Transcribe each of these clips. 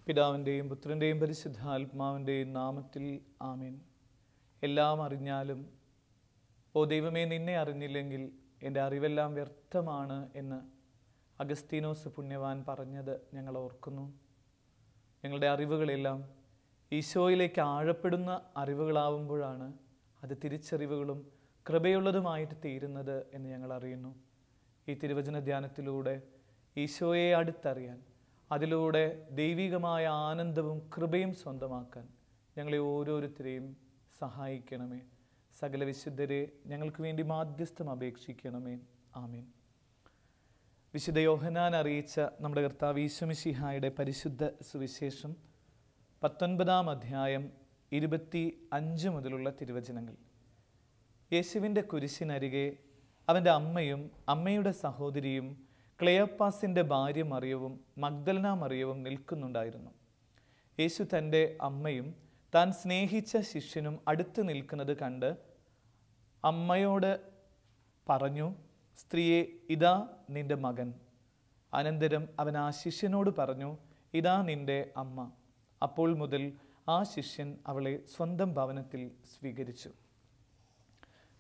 പിതാവിൻ്റെയും പുത്രൻ്റെയും പരിശുദ്ധാത്മാവിൻ്റെയും നാമത്തിൽ ആമേൻ. എല്ലാം അറിഞ്ഞാലും ഓ ദൈവമേ, നിന്നെ അറിഞ്ഞില്ലെങ്കിൽ എൻ്റെ അറിവെല്ലാം വ്യർത്ഥമാണ് എന്ന് അഗസ്തീനോസ് പുണ്യവാൻ പറഞ്ഞത് ഞങ്ങൾ ഓർക്കുന്നു. ഞങ്ങളുടെ അറിവുകളെല്ലാം ഈശോയിലേക്ക് ആഴപ്പെടുന്ന അറിവുകളാവുമ്പോഴാണ് അത് തിരിച്ചറിവുകളും കൃപയുള്ളതുമായിട്ട് തീരുന്നത് എന്ന് ഞങ്ങൾ അറിയുന്നു. ഈ തിരുവചന ധ്യാനത്തിലൂടെ ഈശോയെ അടുത്തറിയാൻ, അതിലൂടെ ദൈവികമായ ആനന്ദവും കൃപയും സ്വന്തമാക്കാൻ ഞങ്ങളെ ഓരോരുത്തരെയും സഹായിക്കണമേ. സകല വിശുദ്ധരെ ഞങ്ങൾക്ക് വേണ്ടി മാധ്യസ്ഥം അപേക്ഷിക്കണമേ. ആമേൻ. വിശുദ്ധ യോഹന്നാൻ അറിയിച്ച നമ്മുടെ കർത്താവ് ഈശോ മിശിഹായുടെ പരിശുദ്ധ സുവിശേഷം 19-ാം അധ്യായം 25 മുതലുള്ള തിരുവചനങ്ങൾ. യേശുവിൻ്റെ കുരിശിനരികെ അവൻ്റെ അമ്മയും അമ്മയുടെ സഹോദരിയും ക്ലെയോപ്പാസിൻ്റെ ഭാര്യ മറിയവും മഗ്ദലന മറിയവും നിൽക്കുന്നുണ്ടായിരുന്നു. യേശു തൻ്റെ അമ്മയും താൻ സ്നേഹിച്ച ശിഷ്യനും അടുത്ത് നിൽക്കുന്നത് കണ്ട് അമ്മയോട് പറഞ്ഞു, സ്ത്രീയെ, ഇതാ നിന്റെ മകൻ. അനന്തരം അവൻ ആ ശിഷ്യനോട് പറഞ്ഞു, ഇതാ നിന്റെ അമ്മ. അപ്പോൾ മുതൽ ആ ശിഷ്യൻ അവളെ സ്വന്തം ഭവനത്തിൽ സ്വീകരിച്ചു.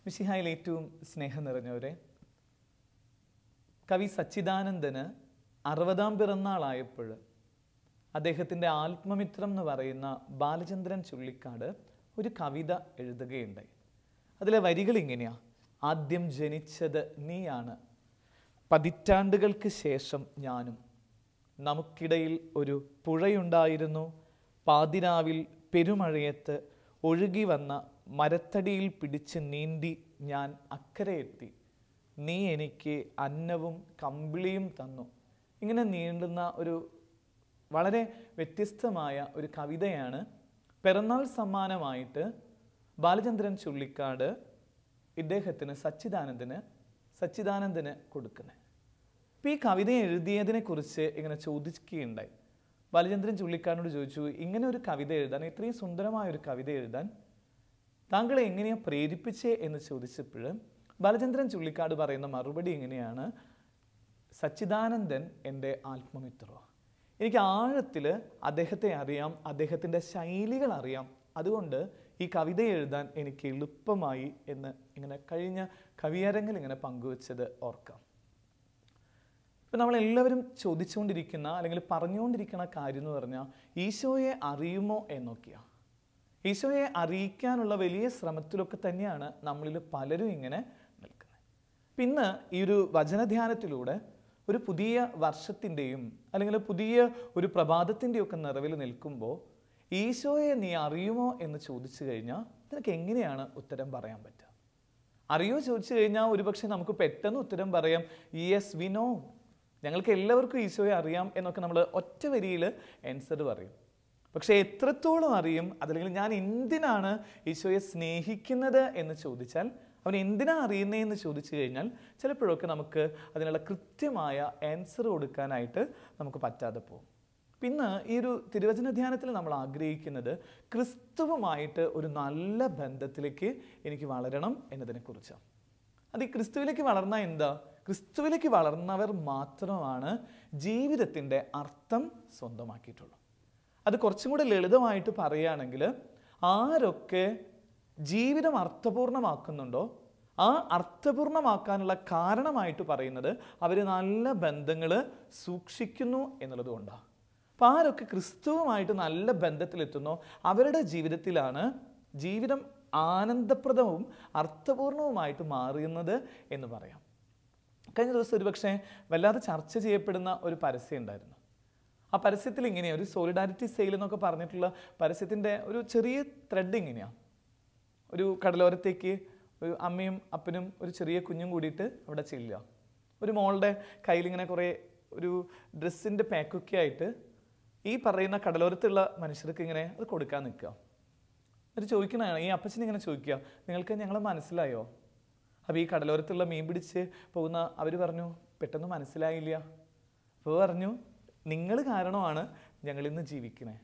മിശിഹായിൽ ഏറ്റവും സ്നേഹം നിറഞ്ഞവരെ, കവി സച്ചിദാനന്ദന് 60-ാം പിറന്നാളായപ്പോൾ അദ്ദേഹത്തിൻ്റെ ആത്മമിത്രം എന്ന് പറയുന്ന ബാലചന്ദ്രൻ ചുള്ളിക്കാട് ഒരു കവിത എഴുതുകയുണ്ടായി. അതിലെ വരികൾ ഇങ്ങനെയാ: ആദ്യം ജനിച്ചത് നീയാണ്, പതിറ്റാണ്ടുകൾക്ക് ശേഷം ഞാനും. നമുക്കിടയിൽ ഒരു പുഴയുണ്ടായിരുന്നു, പാതിരാവിൽ പെരുമഴയത്ത് ഒഴുകി വന്ന മരത്തടിയിൽ പിടിച്ച് നീന്തി ഞാൻ അക്കരയെത്തി. നീ എനിക്ക് അന്നവും കമ്പിളിയും തന്നു. ഇങ്ങനെ നീണ്ടുന്ന ഒരു വളരെ വ്യത്യസ്തമായ ഒരു കവിതയാണ് പിറന്നാൾ സമ്മാനമായിട്ട് ബാലചന്ദ്രൻ ചുള്ളിക്കാട് ഇദ്ദേഹത്തിന് സച്ചിദാനന്ദന് കൊടുക്കുന്നത്. അപ്പോൾ ഈ കവിത എഴുതിയതിനെ കുറിച്ച് ഇങ്ങനെ ചോദിക്കുകയുണ്ടായി. ബാലചന്ദ്രൻ ചുള്ളിക്കാടിനോട് ചോദിച്ചു, ഇങ്ങനെ ഒരു കവിത എഴുതാൻ, ഇത്രയും സുന്ദരമായ ഒരു കവിത എഴുതാൻ താങ്കളെ എങ്ങനെയാണ് പ്രേരിപ്പിച്ചേ എന്ന് ചോദിച്ചപ്പോൾ ബാലചന്ദ്രൻ ചുള്ളിക്കാട് പറയുന്ന മറുപടി എങ്ങനെയാണ്: സച്ചിദാനന്ദൻ എൻ്റെ ആത്മമിത്രമാണ്. എനിക്ക് ആഴത്തിൽ അദ്ദേഹത്തെ അറിയാം, അദ്ദേഹത്തിൻ്റെ ശൈലികൾ അറിയാം. അതുകൊണ്ട് ഈ കവിത എഴുതാൻ എനിക്ക് എളുപ്പമായി എന്ന് ഇങ്ങനെ കഴിഞ്ഞ കവിയരങ്ങിൽ ഇങ്ങനെ പങ്കുവച്ചത് ഓർക്കാം. ഇപ്പം നമ്മളെല്ലാവരും ചോദിച്ചുകൊണ്ടിരിക്കുന്ന അല്ലെങ്കിൽ പറഞ്ഞുകൊണ്ടിരിക്കുന്ന കാര്യം എന്ന് പറഞ്ഞാൽ ഈശോയെ അറിയുമോ എന്നൊക്കെയാണ്. ഈശോയെ അറിയിക്കാനുള്ള വലിയ ശ്രമത്തിലൊക്കെ തന്നെയാണ് നമ്മളിൽ പലരും ഇങ്ങനെ നിൽക്കുന്നത്. പിന്നെ ഈ ഒരു വചനധ്യാനത്തിലൂടെ ഒരു പുതിയ വർഷത്തിൻ്റെയും അല്ലെങ്കിൽ പുതിയ ഒരു പ്രഭാതത്തിൻ്റെയൊക്കെ നിറവിൽ നിൽക്കുമ്പോൾ ഈശോയെ നീ അറിയുമോ എന്ന് ചോദിച്ചു കഴിഞ്ഞാൽ നിനക്ക് എങ്ങനെയാണ് ഉത്തരം പറയാൻ പറ്റുക? അറിയോ ചോദിച്ചു കഴിഞ്ഞാൽ ഒരുപക്ഷെ നമുക്ക് പെട്ടെന്ന് ഉത്തരം പറയാം, യെസ് വി നോ, ഞങ്ങൾക്ക് എല്ലാവർക്കും ഈശോയെ അറിയാം എന്നൊക്കെ നമ്മൾ ഒറ്റ വരിയിൽ ആൻസർ പറയും. പക്ഷെ എത്രത്തോളം അറിയും, അതല്ലെങ്കിൽ ഞാൻ എന്തിനാണ് ഈശോയെ സ്നേഹിക്കുന്നത് എന്ന് ചോദിച്ചാൽ, അവൻ എന്തിനാ അറിയുന്നതെന്ന് ചോദിച്ചു കഴിഞ്ഞാൽ ചിലപ്പോഴൊക്കെ നമുക്ക് അതിനുള്ള കൃത്യമായ ആൻസർ കൊടുക്കാനായിട്ട് നമുക്ക് പറ്റാതെ പോകും. പിന്നെ ഈ ഒരു തിരുവചന ധ്യാനത്തിൽ നമ്മൾ ആഗ്രഹിക്കുന്നത് ക്രിസ്തുവുമായിട്ട് ഒരു നല്ല ബന്ധത്തിലേക്ക് എനിക്ക് വളരണം എന്നതിനെക്കുറിച്ചാണ്. അത് ഈ ക്രിസ്തുവിലേക്ക് വളർന്നാൽ എന്താ? ക്രിസ്തുവിലേക്ക് വളർന്നവർ മാത്രമാണ് ജീവിതത്തിൻ്റെ അർത്ഥം സ്വന്തമാക്കിയിട്ടുള്ളൂ. അത് കുറച്ചും കൂടെ ലളിതമായിട്ട് പറയുകയാണെങ്കിൽ, ആരൊക്കെ ജീവിതം അർത്ഥപൂർണമാക്കുന്നുണ്ടോ ആ അർത്ഥപൂർണമാക്കാനുള്ള കാരണമായിട്ട് പറയുന്നത് അവർ നല്ല ബന്ധങ്ങൾ സൂക്ഷിക്കുന്നു എന്നുള്ളത് കൊണ്ടാണ്. അപ്പോൾ ആരൊക്കെ ക്രിസ്തുവുമായിട്ട് നല്ല ബന്ധത്തിലെത്തുന്നോ അവരുടെ ജീവിതത്തിലാണ് ജീവിതം ആനന്ദപ്രദവും അർത്ഥപൂർണവുമായിട്ട് മാറുന്നത് എന്ന് പറയാം. കഴിഞ്ഞ ദിവസം ഒരുപക്ഷെ വല്ലാതെ ചർച്ച ചെയ്യപ്പെടുന്ന ഒരു പരസ്യം ഉണ്ടായിരുന്നു. ആ പരസ്യത്തിൽ ഇങ്ങനെയാണ്, ഒരു സോളിഡാരിറ്റി സെയിൽ എന്നൊക്കെ പറഞ്ഞിട്ടുള്ള പരസ്യത്തിൻ്റെ ഒരു ചെറിയ ത്രെഡ് ഇങ്ങനെയാണ്. ഒരു കടലോരത്തേക്ക് ഒരു അമ്മയും അപ്പനും ഒരു ചെറിയ കുഞ്ഞും കൂടിയിട്ട് അവിടെ ചെല്ലുക. ഒരു മോളുടെ കയ്യിലിങ്ങനെ കുറേ ഒരു ഡ്രസ്സിൻ്റെ പാക്കൊക്കെ ആയിട്ട് ഈ പറയുന്ന കടലോരത്തുള്ള മനുഷ്യർക്ക് ഇങ്ങനെ അത് കൊടുക്കാൻ നിൽക്കുക. അത് ചോദിക്കണതാണ്, ഈ അപ്പച്ചനിങ്ങനെ ചോദിക്കുക, നിങ്ങൾക്ക് ഞങ്ങളെ മനസ്സിലായോ? അപ്പോൾ ഈ കടലോരത്തുള്ള മീൻ പിടിച്ച് പോകുന്ന അവർ പറഞ്ഞു, പെട്ടെന്ന് മനസ്സിലായില്ല. അപ്പോൾ പറഞ്ഞു, നിങ്ങൾ കാരണമാണ് ഞങ്ങളിന്ന് ജീവിക്കണേ.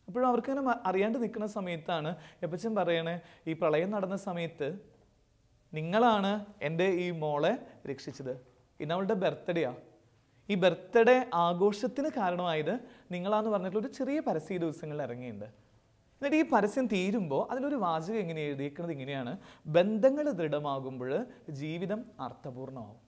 അപ്പോഴും അവർക്കിങ്ങനെ അറിയാണ്ട് നിൽക്കുന്ന സമയത്താണ് എപ്പച്ചൻ പറയണേ, ഈ പ്രളയം നടന്ന സമയത്ത് നിങ്ങളാണ് എൻ്റെ ഈ മോളെ രക്ഷിച്ചത്. ഇന്ന് അവളുടെ ബർത്ത്ഡേയാണ്. ഈ ബർത്ത്ഡേ ആഘോഷത്തിന് കാരണമായത് നിങ്ങളാന്ന് പറഞ്ഞിട്ടുള്ള ഒരു ചെറിയ പരസ്യ ദിവസങ്ങളിൽ ഇറങ്ങിയിട്ടുണ്ട്. എന്നിട്ട് ഈ പരസ്യം തീരുമ്പോൾ അതിലൊരു വാചകം എങ്ങനെ എഴുതിയിരിക്കുന്നത് ഇങ്ങനെയാണ്: ബന്ധങ്ങൾ ദൃഢമാകുമ്പോൾ ജീവിതം അർത്ഥപൂർണ്ണമാവും.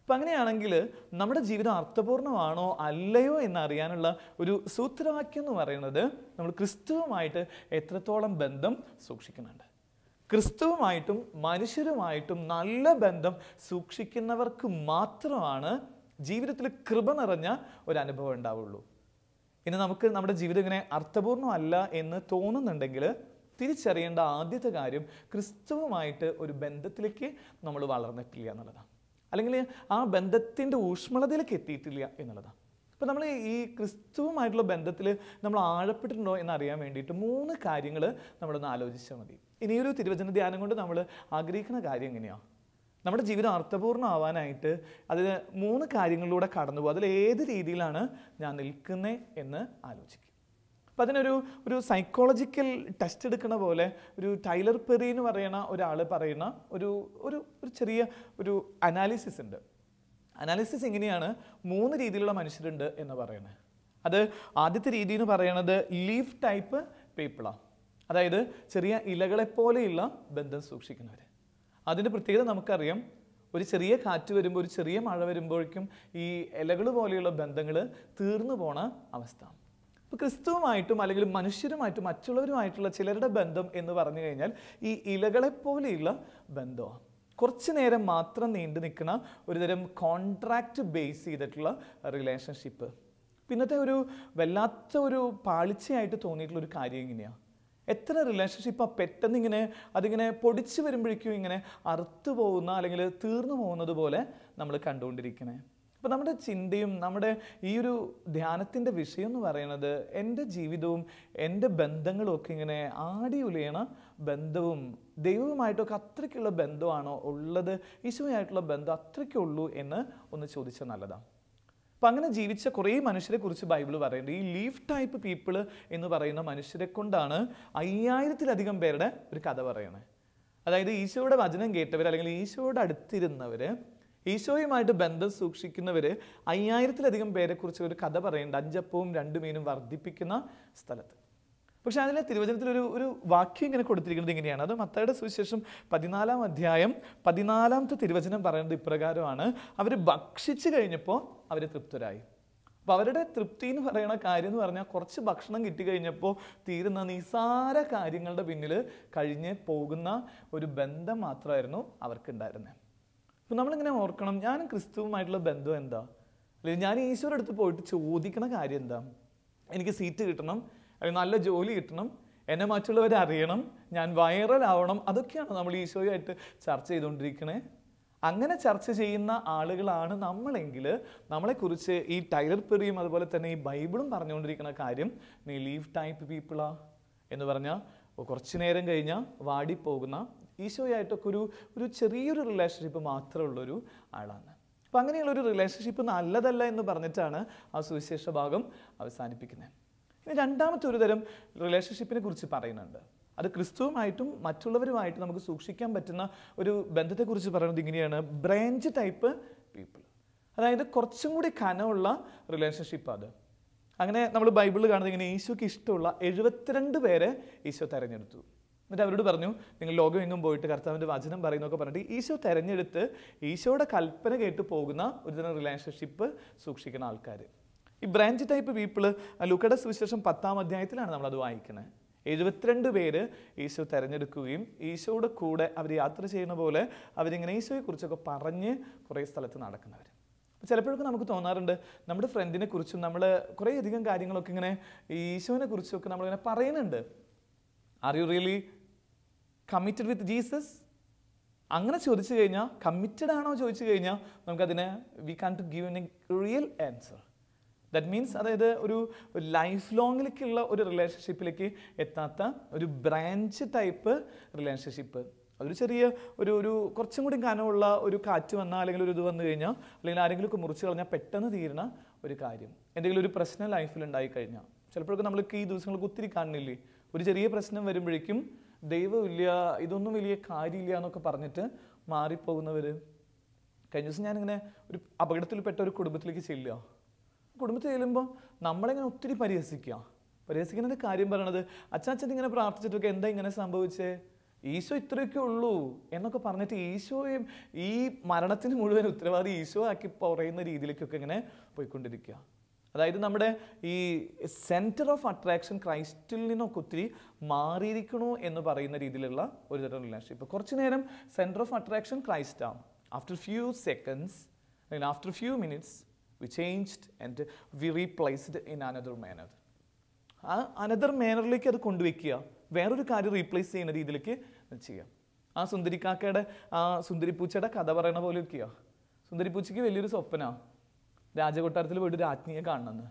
അപ്പം അങ്ങനെയാണെങ്കിൽ നമ്മുടെ ജീവിതം അർത്ഥപൂർണ്ണമാണോ അല്ലയോ എന്നറിയാനുള്ള ഒരു സൂത്രവാക്യം എന്ന് പറയുന്നത് നമ്മൾ ക്രിസ്തുവുമായിട്ട് എത്രത്തോളം ബന്ധം സൂക്ഷിക്കുന്നുണ്ട്. ക്രിസ്തുവുമായിട്ടും മനുഷ്യരുമായിട്ടും നല്ല ബന്ധം സൂക്ഷിക്കുന്നവർക്ക് മാത്രമാണ് ജീവിതത്തിൽ കൃപ നിറഞ്ഞ ഒരു അനുഭവം ഉണ്ടാവുള്ളൂ. ഇനി നമുക്ക് നമ്മുടെ ജീവിതം ഇങ്ങനെ അർത്ഥപൂർണ്ണമല്ല എന്ന് തോന്നുന്നുണ്ടെങ്കിൽ തിരിച്ചറിയേണ്ട ആദ്യത്തെ കാര്യം ക്രിസ്തുവുമായിട്ട് ഒരു ബന്ധത്തിലേക്ക് നമ്മൾ വളർന്നിട്ടില്ല എന്നുള്ളതാണ്, അല്ലെങ്കിൽ ആ ബന്ധത്തിൻ്റെ ഊഷ്മളതയിലേക്ക് എത്തിയിട്ടില്ല എന്നുള്ളതാണ്. അപ്പോൾ നമ്മൾ ഈ ക്രിസ്തുവുമായിട്ടുള്ള ബന്ധത്തിൽ നമ്മൾ ആഴപ്പെട്ടിട്ടുണ്ടോ എന്നറിയാൻ വേണ്ടിയിട്ട് 3 കാര്യങ്ങൾ നമ്മളൊന്ന് ആലോചിച്ചാൽ മതി. ഇനിയൊരു തിരുവചന ധ്യാനം കൊണ്ട് നമ്മൾ ആഗ്രഹിക്കുന്ന കാര്യം എങ്ങനെയാണ്? നമ്മുടെ ജീവിതം അർത്ഥപൂർണ്ണമാവാനായിട്ട് അതിന് 3 കാര്യങ്ങളിലൂടെ കടന്നു പോകും. അതിൽ ഏത് രീതിയിലാണ് ഞാൻ നിൽക്കുന്നത് എന്ന് ആലോചിക്കും. അപ്പം അതിനൊരു സൈക്കോളജിക്കൽ ടെസ്റ്റ് എടുക്കുന്ന പോലെ ഒരു ടൈലർ പെറി എന്ന് പറയുന്ന ഒരാൾ പറയുന്ന ഒരു ചെറിയ ഒരു അനാലിസിസ് ഉണ്ട്. അനാലിസിസ് എങ്ങനെയാണ് 3 രീതിയിലുള്ള മനുഷ്യരുണ്ട് എന്ന് പറയുന്നത്. അത് ആദ്യത്തെ രീതി എന്ന് പറയുന്നത് ലീഫ് ടൈപ്പ് പീപ്പിളാണ്. അതായത് ചെറിയ ഇലകളെപ്പോലെയുള്ള ബന്ധം സൂക്ഷിക്കുന്നവർ. അതിൻ്റെ പ്രത്യേകത നമുക്കറിയാം, ഒരു ചെറിയ കാറ്റ് വരുമ്പോൾ, ഒരു ചെറിയ മഴ വരുമ്പോഴേക്കും ഈ ഇലകൾ പോലെയുള്ള ബന്ധങ്ങൾ തീർന്നു പോണ അവസ്ഥ. അപ്പോൾ ക്രിസ്തുവുമായിട്ടും അല്ലെങ്കിൽ മനുഷ്യരുമായിട്ടും മറ്റുള്ളവരുമായിട്ടുള്ള ചിലരുടെ ബന്ധം എന്ന് പറഞ്ഞു കഴിഞ്ഞാൽ ഈ ഇലകളെപ്പോലെയുള്ള ബന്ധമാണ്. കുറച്ച് നേരം മാത്രം നീണ്ടു നിൽക്കുന്ന ഒരുതരം കോൺട്രാക്റ്റ് ബേസ് ചെയ്തിട്ടുള്ള റിലേഷൻഷിപ്പ്. പിന്നത്തെ ഒരു വല്ലാത്ത ഒരു പാളിച്ചയായിട്ട് തോന്നിയിട്ടുള്ളൊരു കാര്യം ഇങ്ങനെയാണ്: എത്ര റിലേഷൻഷിപ്പാണ് പെട്ടെന്ന് അതിങ്ങനെ പൊടിച്ചു വരുമ്പോഴേക്കും ഇങ്ങനെ അറുത്തു പോകുന്ന അല്ലെങ്കിൽ തീർന്നു പോകുന്നത് പോലെ നമ്മൾ കണ്ടുകൊണ്ടിരിക്കണേ. അപ്പോൾ നമ്മുടെ ചിന്തയും നമ്മുടെ ഈ ഒരു ധ്യാനത്തിൻ്റെ വിഷയം എന്ന് പറയുന്നത് എൻ്റെ ജീവിതവും എൻ്റെ ബന്ധങ്ങളും ഒക്കെ ഇങ്ങനെ ആടി ഉലയണ ബന്ധവും ദൈവവുമായിട്ടൊക്കെ അത്രയ്ക്കുള്ള ബന്ധമാണോ ഉള്ളത്, ഈശോയായിട്ടുള്ള ബന്ധം അത്രയ്ക്കുള്ളൂ എന്ന് ഒന്ന് ചോദിച്ചാൽ നല്ലതാണ്. അപ്പം അങ്ങനെ ജീവിച്ച കുറേ മനുഷ്യരെ കുറിച്ച് ബൈബിൾ പറയുന്നുണ്ട്. ഈ ലീഫ് ടൈപ്പ് പീപ്പിൾ എന്ന് പറയുന്ന മനുഷ്യരെ കൊണ്ടാണ് 5000-ലധികം പേരുടെ ഒരു കഥ പറയുന്നത്. അതായത് ഈശോയുടെ വചനം കേട്ടവർ അല്ലെങ്കിൽ ഈശോയുടെ അടുത്തിരുന്നവർ, ഈശോയുമായിട്ട് ബന്ധം സൂക്ഷിക്കുന്നവർ 5000-ലധികം പേരെ കുറിച്ച് ഒരു കഥ പറയുന്നുണ്ട്. 5 അപ്പവും 2 മീനും വർദ്ധിപ്പിക്കുന്ന സ്ഥലത്ത്. പക്ഷെ അതിലെ തിരുവചനത്തിൽ ഒരു വാക്യം ഇങ്ങനെ കൊടുത്തിരിക്കുന്നത് ഇങ്ങനെയാണ്. അത് മത്തായിയുടെ സുവിശേഷം 14-ാം അധ്യായം 14-ാമത്തെ തിരുവചനം പറയുന്നത് ഇപ്രകാരമാണ്: അവർ ഭക്ഷിച്ചു കഴിഞ്ഞപ്പോൾ അവർ തൃപ്തരായി. അപ്പോൾ അവരുടെ തൃപ്തി എന്ന് പറയുന്ന കാര്യം എന്ന് പറഞ്ഞാൽ കുറച്ച് ഭക്ഷണം കിട്ടിക്കഴിഞ്ഞപ്പോൾ തീരുന്ന നിസാര കാര്യങ്ങളുടെ പിന്നിൽ കഴിഞ്ഞ് പോകുന്ന ഒരു ബന്ധം മാത്രമായിരുന്നു അവർക്കുണ്ടായിരുന്നത്. അപ്പോൾ നമ്മളിങ്ങനെ ഓർക്കണം, ഞാൻ ക്രിസ്തുവുമായിട്ടുള്ള ബന്ധം എന്താ? അല്ലെങ്കിൽ ഞാൻ ഈശോയുടെ അടുത്ത് പോയിട്ട് ചോദിക്കുന്ന കാര്യം എന്താ? എനിക്ക് സീറ്റ് കിട്ടണം, അല്ലെങ്കിൽ നല്ല ജോലി കിട്ടണം, എന്നെ മറ്റുള്ളവരെ അറിയണം, ഞാൻ വൈറലാവണം, അതൊക്കെയാണ് നമ്മൾ ഈശോയായിട്ട് ചർച്ച ചെയ്തുകൊണ്ടിരിക്കണേ. അങ്ങനെ ചർച്ച ചെയ്യുന്ന ആളുകളാണ് നമ്മളെങ്കിൽ നമ്മളെക്കുറിച്ച് ഈ ടൈലർ പെറിയും അതുപോലെ തന്നെ ഈ ബൈബിളും പറഞ്ഞുകൊണ്ടിരിക്കുന്ന കാര്യം നീ ലീഫ് ടൈപ്പ് പീപ്പിളാ എന്ന് പറഞ്ഞാൽ കുറച്ച് നേരം കഴിഞ്ഞാൽ വാടിപ്പോകുന്ന ഈശോയായിട്ടൊക്കെ ഒരു ചെറിയൊരു റിലേഷൻഷിപ്പ് മാത്രമുള്ളൊരു ആളാണ്. അപ്പം അങ്ങനെയുള്ളൊരു റിലേഷൻഷിപ്പ് നല്ലതല്ല എന്ന് പറഞ്ഞിട്ടാണ് ആ സുവിശേഷ ഭാഗം അവസാനിപ്പിക്കുന്നത്. ഇനി രണ്ടാമത്തെ ഒരു തരം റിലേഷൻഷിപ്പിനെ കുറിച്ച് പറയുന്നുണ്ട്. അത് ക്രിസ്തുവുമായിട്ടും മറ്റുള്ളവരുമായിട്ടും നമുക്ക് സൂക്ഷിക്കാൻ പറ്റുന്ന ഒരു ബന്ധത്തെക്കുറിച്ച് പറയുന്നത് ഇങ്ങനെയാണ്: ബ്രാഞ്ച് ടൈപ്പ് പീപ്പിൾ. അതായത് കുറച്ചും കൂടി കനമുള്ള റിലേഷൻഷിപ്പ്. അത് അങ്ങനെ നമ്മൾ ബൈബിളിൽ കാണുന്നത് ഇങ്ങനെ: ഈശോയ്ക്ക് ഇഷ്ടമുള്ള 72 പേരെ ഈശോ തിരഞ്ഞെടുത്തു. എന്നിട്ട് അവരോട് പറഞ്ഞു, നിങ്ങൾ ലോകമെങ്ങും പോയിട്ട് കർത്താവിൻ്റെ വചനം പറയുന്നൊക്കെ പറഞ്ഞിട്ട് ഈശോ തിരഞ്ഞെടുത്ത് ഈശോയുടെ കൽപ്പന കേട്ട് പോകുന്ന ഒരുതരം റിലേഷൻഷിപ്പ് സൂക്ഷിക്കുന്ന ആൾക്കാർ. ഈ ബ്രാഞ്ച് ടൈപ്പ് പീപ്പിൾ ലൂക്കയുടെ സുവിശേഷം 10-ാം അധ്യായത്തിലാണ് നമ്മളത് വായിക്കുന്നത്. 72 പേര് ഈശോ തിരഞ്ഞെടുക്കുകയും ഈശോയുടെ കൂടെ അവർ യാത്ര ചെയ്യുന്ന പോലെ അവരിങ്ങനെ ഈശോയെക്കുറിച്ചൊക്കെ പറഞ്ഞ് കുറേ സ്ഥലത്ത് നടക്കുന്നവർ. ചിലപ്പോഴൊക്കെ നമുക്ക് തോന്നാറുണ്ട്, നമ്മുടെ ഫ്രണ്ടിനെ കുറിച്ചും നമ്മൾ കുറേയധികം കാര്യങ്ങളൊക്കെ ഇങ്ങനെ ഈശോനെ കുറിച്ചൊക്കെ നമ്മളിങ്ങനെ പറയുന്നുണ്ട്. Are you really committed with Jesus? അങ്ങനെ ചോദിച്ചു കഴിഞ്ഞാൽ, കമ്മിറ്റഡ് ആണോ ചോദിച്ചു കഴിഞ്ഞാൽ നമുക്കതിന് we can to give a real answer. That means അതായത് ഒരു ലൈഫ് ലോങ്ങിലേക്കുള്ള ഒരു റിലേഷൻഷിപ്പിലേക്ക് എത്താത്ത ഒരു ബ്രാഞ്ച് ടൈപ്പ് റിലേഷൻഷിപ്പ്. അതൊരു ചെറിയ ഒരു കുറച്ചും കൂടി കനമുള്ള ഒരു കാറ്റ് വന്നാൽ അല്ലെങ്കിൽ ഒരു ഇത് വന്നു കഴിഞ്ഞാൽ അല്ലെങ്കിൽ ആരെങ്കിലുമൊക്കെ മുറിച്ച് കളഞ്ഞാൽ പെട്ടെന്ന് തീരുന്ന ഒരു കാര്യം. എന്തെങ്കിലും ഒരു പ്രശ്നം ലൈഫിൽ ഉണ്ടായിക്കഴിഞ്ഞാൽ ചിലപ്പോഴൊക്കെ നമ്മൾക്ക് ഈ ദിവസങ്ങൾക്ക് ഒത്തിരി കാണുന്നില്ലേ, ഒരു ചെറിയ പ്രശ്നം വരുമ്പോഴേക്കും ദൈവമില്ല, ഇതൊന്നും വലിയ കാര്യമില്ല എന്നൊക്കെ പറഞ്ഞിട്ട് മാറിപ്പോകുന്നവർ. കഴിഞ്ഞ ദിവസം ഞാനിങ്ങനെ ഒരു അപകടത്തിൽപ്പെട്ട ഒരു കുടുംബത്തിലേക്ക് ചെല്ലുക. കുടുംബത്തിൽ ചെല്ലുമ്പോൾ നമ്മളിങ്ങനെ ഒത്തിരി പരിഹസിക്കുന്നതിൻ്റെ കാര്യം പറയണത് അച്ഛൻ ഇങ്ങനെ പ്രാർത്ഥിച്ചിട്ടൊക്കെ എന്താ ഇങ്ങനെ സംഭവിച്ചേ, ഈശോ ഇത്രയൊക്കെ ഉള്ളൂ എന്നൊക്കെ പറഞ്ഞിട്ട് ഈശോയും ഈ മരണത്തിന് മുഴുവൻ ഉത്തരവാദി ഈശോ ആക്കി പറയുന്ന രീതിയിലേക്കൊക്കെ ഇങ്ങനെ പോയിക്കൊണ്ടിരിക്കുക. അതായത് നമ്മുടെ ഈ സെൻറ്റർ ഓഫ് അട്രാക്ഷൻ ക്രൈസ്റ്റിൽ നിന്നൊക്കെ ഒത്തിരി മാറിയിരിക്കണോ എന്ന് പറയുന്ന രീതിയിലുള്ള ഒരു തരം റിലേഷൻഷിപ്പ്. കുറച്ച് നേരം സെൻറ്റർ ഓഫ് അട്രാക്ഷൻ ക്രൈസ്റ്റ് ആണ്. After few seconds after few minutes we changed and we replaced in another manner. ആ അനദർ മാനറിലേക്ക് അത് കൊണ്ടുവയ്ക്കുക, വേറൊരു കാര്യം റീപ്ലേസ് ചെയ്യുന്ന രീതിയിലേക്ക് ചെയ്യുക. ആ സുന്ദരിക്കാക്കയുടെ ആ സുന്ദരിപ്പൂച്ചയുടെ കഥ പറയണ പോലെ ഒക്കെയാ. സുന്ദരിപ്പൂച്ചയ്ക്ക് വലിയൊരു സ്വപ്നമാണ് രാജകൊട്ടാരത്തിൽ പോയിട്ട് രാജ്ഞിയെ കാണണമെന്ന്.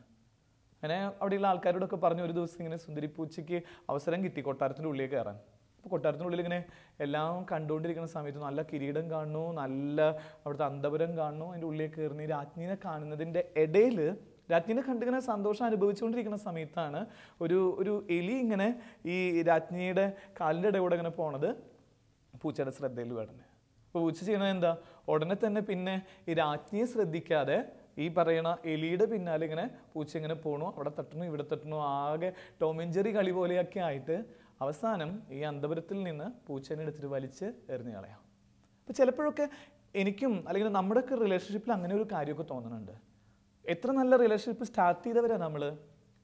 അങ്ങനെ അവിടെയുള്ള ആൾക്കാരോടൊക്കെ പറഞ്ഞു ഒരു ദിവസം ഇങ്ങനെ സുന്ദരിപ്പൂച്ചയ്ക്ക് അവസരം കിട്ടി കൊട്ടാരത്തിൻ്റെ ഉള്ളിൽ കയറാൻ. അപ്പോൾ കൊട്ടാരത്തിനുള്ളിൽ ഇങ്ങനെ എല്ലാം കണ്ടുകൊണ്ടിരിക്കുന്ന സമയത്ത് നല്ല കിരീടം കാണുന്നു, നല്ല അവിടുത്തെ അന്തപുരം കാണുന്നു. അതിൻ്റെ ഉള്ളിൽ കയറുന്ന ഈ രാജ്ഞിനെ കാണുന്നതിൻ്റെ ഇടയിൽ രാജ്ഞിനെ കണ്ടിങ്ങനെ സന്തോഷം അനുഭവിച്ചുകൊണ്ടിരിക്കുന്ന സമയത്താണ് ഒരു എലി ഇങ്ങനെ ഈ രാജ്ഞിയുടെ കാലിൻ്റെ ഇടയിലൂടെ ഇങ്ങനെ പോണത് പൂച്ചയുടെ ശ്രദ്ധയിൽ പെടുന്നത്. അപ്പോൾ പൂച്ച ചെയ്യണത് എന്താ, ഉടനെ തന്നെ പിന്നെ ഈ രാജ്ഞിയെ ശ്രദ്ധിക്കാതെ ഈ പറയണ എലിയുടെ പിന്നാലെ ഇങ്ങനെ പൂച്ച ഇങ്ങനെ പോണു, അവിടെ തട്ടണു ഇവിടെ തട്ടണു, ആകെ ടോം ആൻഡ് ജെറി കളി പോലെയൊക്കെ ആയിട്ട് അവസാനം ഈ അന്തപുരത്തിൽ നിന്ന് പൂച്ചേനെ എടുത്തിട്ട് വലിച്ച് എറിഞ്ഞു കളയാം. അപ്പോൾ ചിലപ്പോഴൊക്കെ എനിക്കും അല്ലെങ്കിൽ നമ്മുടെയൊക്കെ റിലേഷൻഷിപ്പിൽ അങ്ങനെ ഒരു കാര്യമൊക്കെ തോന്നുന്നുണ്ട്. എത്ര നല്ല റിലേഷൻഷിപ്പ് സ്റ്റാർട്ട് ചെയ്തവരാണ് നമ്മൾ.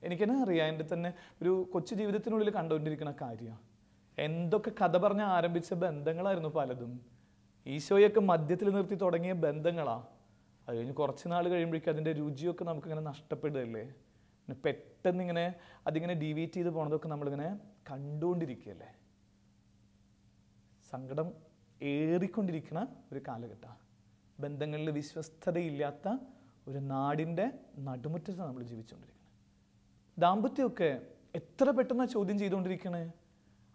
എനിക്കെന്നെ അറിയാം, എൻ്റെ തന്നെ ഒരു കൊച്ചു ജീവിതത്തിനുള്ളിൽ കണ്ടുകൊണ്ടിരിക്കുന്ന കാര്യമാണ്. എന്തൊക്കെ കഥ പറഞ്ഞ് ആരംഭിച്ച ബന്ധങ്ങളായിരുന്നു പലതും. ഈശോയൊക്കെ മധ്യത്തിൽ നിർത്തി തുടങ്ങിയ ബന്ധങ്ങളാണ്. അത് കഴിഞ്ഞ് കുറച്ച് നാൾ കഴിയുമ്പോഴേക്കും അതിൻ്റെ രുചിയൊക്കെ നമുക്കിങ്ങനെ നഷ്ടപ്പെടുകയല്ലേ. പിന്നെ പെട്ടെന്നിങ്ങനെ അതിങ്ങനെ ഡീവിയേറ്റ് ചെയ്ത് പോണതൊക്കെ നമ്മളിങ്ങനെ കണ്ടുകൊണ്ടിരിക്കുകയല്ലേ. സങ്കടം ഏറിക്കൊണ്ടിരിക്കുന്ന ഒരു കാലഘട്ടമാണ്. ബന്ധങ്ങളിൽ വിശ്വസ്തതയില്ലാത്ത ഒരു നാടിൻ്റെ നടുമുറ്റത്ത് നമ്മൾ ജീവിച്ചുകൊണ്ടിരിക്കുന്നത്. ദാമ്പത്യമൊക്കെ എത്ര പെട്ടെന്നാണ് ചോദ്യം ചെയ്തുകൊണ്ടിരിക്കണേ.